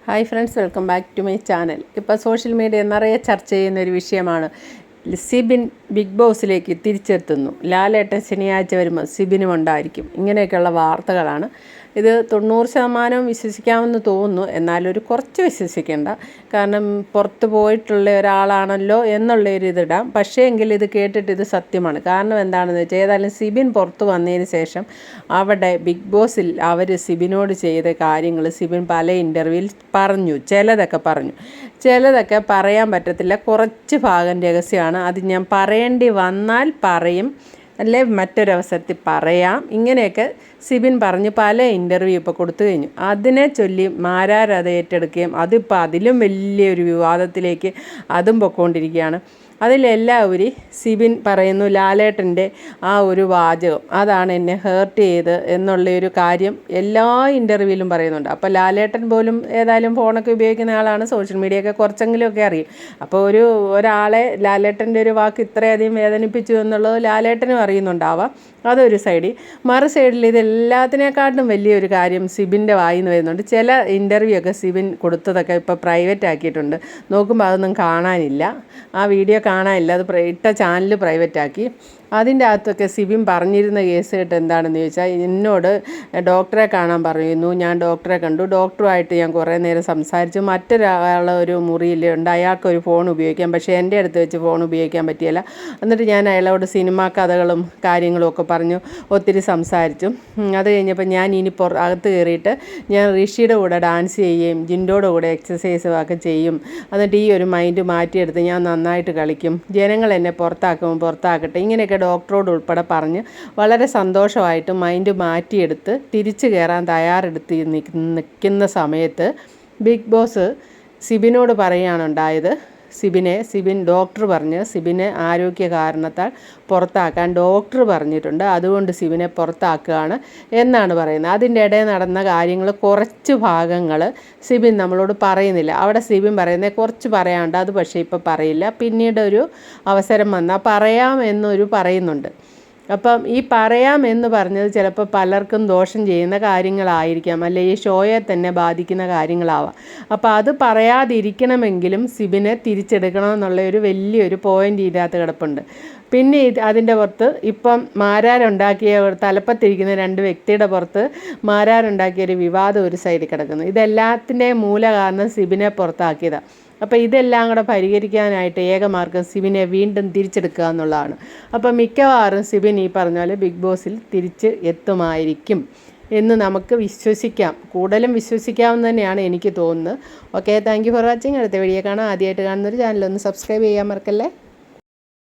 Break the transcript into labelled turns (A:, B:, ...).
A: Hi friends, welcome back to my channel. ഇപ്പോൾ social media നിറയെ ചർച്ച ചെയ്യുന്നൊരു വിഷയമാണ്. സിബിൻ ബിഗ് ബോസിലേക്ക് തിരിച്ചെത്തുന്നു. ലാലേട്ടൻ ശനിയാഴ്ച വരുമ്പോൾ സിബിനും ഉണ്ടായിരിക്കും. ഇങ്ങനെയൊക്കെയുള്ള വാർത്തകളാണ്. ഇത് 90% വിശ്വസിക്കാമെന്ന് തോന്നുന്നു. എന്നാലൊരു കുറച്ച് വിശ്വസിക്കേണ്ട. കാരണം പുറത്ത് പോയിട്ടുള്ള ഒരാളാണല്ലോ എന്നുള്ളൊരു ഇതിടാം. പക്ഷേ എങ്കിൽ ഇത് കേട്ടിട്ട് ഇത് സത്യമാണ്. കാരണം എന്താണെന്ന് വെച്ചാൽ, ഏതായാലും സിബിൻ പുറത്ത് വന്നതിന് ശേഷം അവിടെ ബിഗ് ബോസിൽ അവർ സിബിനോട് ചെയ്ത കാര്യങ്ങൾ സിബിൻ പല ഇൻ്റർവ്യൂവിൽ പറഞ്ഞു. ചിലതൊക്കെ പറയാൻ പറ്റത്തില്ല. കുറച്ച് ഭാഗം രഹസ്യമാണ്. അത് ഞാൻ പറയേണ്ടി വന്നാൽ പറയും, അല്ലെ മറ്റൊരവസരത്തിൽ പറയാം. ഇങ്ങനെയൊക്കെ സിബിൻ പറഞ്ഞ് പല ഇൻ്റർവ്യൂ ഇപ്പോൾ കൊടുത്തു കഴിഞ്ഞു. അതിനെ ചൊല്ലി മാരാരത് ഏറ്റെടുക്കുകയും അതിപ്പോൾ അതിലും വലിയൊരു വിവാദത്തിലേക്ക് അതും പൊയ്ക്കൊണ്ടിരിക്കുകയാണ്. അതിലെല്ലാവരും സിബിൻ പറയുന്നു, ലാലേട്ടൻ്റെ ആ ഒരു വാചകം അതാണ് എന്നെ ഹേർട്ട് ചെയ്ത് എന്നുള്ളൊരു കാര്യം എല്ലാ ഇൻ്റർവ്യൂവിലും പറയുന്നുണ്ട്. അപ്പോൾ ലാലേട്ടൻ പോലും ഏതായാലും ഫോണൊക്കെ ഉപയോഗിക്കുന്ന ആളാണ്, സോഷ്യൽ മീഡിയയൊക്കെ കുറച്ചെങ്കിലുമൊക്കെ അറിയും. അപ്പോൾ ഒരാളെ ലാലേട്ടൻ്റെ ഒരു വാക്ക് ഇത്രയധികം വേദനിപ്പിച്ചു എന്നുള്ളത് ലാലേട്ടനും അറിയുന്നുണ്ടാവാം. അതൊരു സൈഡിൽ. മറു സൈഡിൽ ഇതെല്ലാത്തിനേക്കാട്ടും വലിയൊരു കാര്യം സിബിൻ്റെ വായിൽ നിന്ന് വരുന്നുണ്ട്. ചില ഇൻ്റർവ്യൂ ഒക്കെ സിബിൻ കൊടുത്തതൊക്കെ ഇപ്പോൾ പ്രൈവറ്റ് ആക്കിയിട്ടുണ്ട്. നോക്കുമ്പോൾ അതൊന്നും കാണാനില്ല, ആ വീഡിയോ കാണാനില്ല. അത് ഇട്ട ചാനൽ പ്രൈവറ്റ് ആക്കി. അതിൻ്റെ അകത്തൊക്കെ സിബിൻ പറഞ്ഞിരുന്ന കേസ് കേട്ട് എന്താണെന്ന് ചോദിച്ചാൽ, എന്നോട് ഡോക്ടറെ കാണാൻ പറയുന്നു. ഞാൻ ഡോക്ടറെ കണ്ടു. ഡോക്ടറുമായിട്ട് ഞാൻ കുറേ നേരം സംസാരിച്ചു. മറ്റൊരാളൊരു മുറിയിലുണ്ട്, അയാൾക്കൊരു ഫോൺ ഉപയോഗിക്കാം, പക്ഷേ എൻ്റെ അടുത്ത് വെച്ച് ഫോൺ ഉപയോഗിക്കാൻ പറ്റിയില്ല. എന്നിട്ട് ഞാൻ അയാളോട് സിനിമാ കഥകളും കാര്യങ്ങളും ഒക്കെ പറഞ്ഞു, ഒത്തിരി സംസാരിച്ചു. അത് കഴിഞ്ഞപ്പോൾ ഞാൻ ഇനി അകത്ത് കയറിയിട്ട് ഞാൻ ഋഷിയുടെ കൂടെ ഡാൻസ് ചെയ്യുകയും ജിൻഡോയുടെ കൂടെ എക്സസൈസും ഒക്കെ ചെയ്യും. എന്നിട്ട് ഈ ഒരു മൈൻഡ് മാറ്റിയെടുത്ത് ഞാൻ നന്നായിട്ട് കളിക്കും. ജനങ്ങൾ എന്നെ പുറത്താക്കുമ്പോൾ പുറത്താക്കട്ടെ, ഇങ്ങനെയൊക്കെ ഡോക്ടറോട് ഉൾപ്പെടെ പറഞ്ഞ് വളരെ സന്തോഷമായിട്ട് മൈൻഡ് മാറ്റിയെടുത്ത് തിരിച്ചു കയറാൻ തയ്യാറെടുത്ത് നിൽക്കുന്ന സമയത്ത് ബിഗ് ബോസ് സിബിനോട് പറയുകയാണുണ്ടായത്. സിബിൻ ഡോക്ടർ പറഞ്ഞ് സിബിനെ ആരോഗ്യ കാരണത്താൽ പുറത്താക്കാൻ ഡോക്ടർ പറഞ്ഞിട്ടുണ്ട്, അതുകൊണ്ട് സിബിനെ പുറത്താക്കുകയാണ് എന്നാണ് പറയുന്നത്. അതിൻ്റെ ഇടയിൽ നടന്ന കാര്യങ്ങൾ കുറച്ച് ഭാഗങ്ങൾ സിബിൻ നമ്മളോട് പറയുന്നില്ല. അവിടെ സിബിൻ പറയുന്നത് കുറച്ച് പറയാനുണ്ട്, അത് പക്ഷേ ഇപ്പോൾ പറയില്ല, പിന്നീട് ഒരു അവസരം വന്നാൽ പറയാം എന്നൊരു പറയുന്നുണ്ട്. അപ്പം ഈ പറയാം എന്ന് പറഞ്ഞത് ചിലപ്പോൾ പലർക്കും ദോഷം ചെയ്യുന്ന കാര്യങ്ങളായിരിക്കാം, അല്ലെ ഈ ഷോയെ തന്നെ ബാധിക്കുന്ന കാര്യങ്ങളാവാം. അപ്പോൾ അത് പറയാതിരിക്കണമെങ്കിലും സിബിനെ തിരിച്ചെടുക്കണമെന്നുള്ള ഒരു വലിയൊരു പോയിൻ്റ് ഇതിനകത്ത് കിടപ്പുണ്ട്. പിന്നെ അതിൻ്റെ പുറത്ത് ഇപ്പം മാരാരുണ്ടാക്കിയ തലപ്പത്തിരിക്കുന്ന രണ്ട് വ്യക്തിയുടെ പുറത്ത് മാരാരുണ്ടാക്കിയൊരു വിവാദം ഒരു സൈഡിൽ കിടക്കുന്നു. ഇതെല്ലാത്തിൻ്റെയും മൂല കാരണം സിബിനെ പുറത്താക്കിയതാണ്. അപ്പോൾ ഇതെല്ലാം കൂടെ പരിഹരിക്കാനായിട്ട് ഏകമാർഗം സിബിനെ വീണ്ടും തിരിച്ചെടുക്കുക എന്നുള്ളതാണ്. അപ്പോൾ മിക്കവാറും സിബിൻ ഈ പറഞ്ഞ പോലെ ബിഗ് ബോസിൽ തിരിച്ച് എത്തുമായിരിക്കും എന്ന് നമുക്ക് വിശ്വസിക്കാം. കൂടുതലും വിശ്വസിക്കാമെന്ന് തന്നെയാണ് എനിക്ക് തോന്നുന്നത്. Okay, thank you for watching. അടുത്ത വീഡിയോ കാണാം. ആദ്യമായിട്ട് കാണുന്നൊരു ചാനലൊന്ന് സബ്സ്ക്രൈബ് ചെയ്യാൻ മറക്കല്ലേ.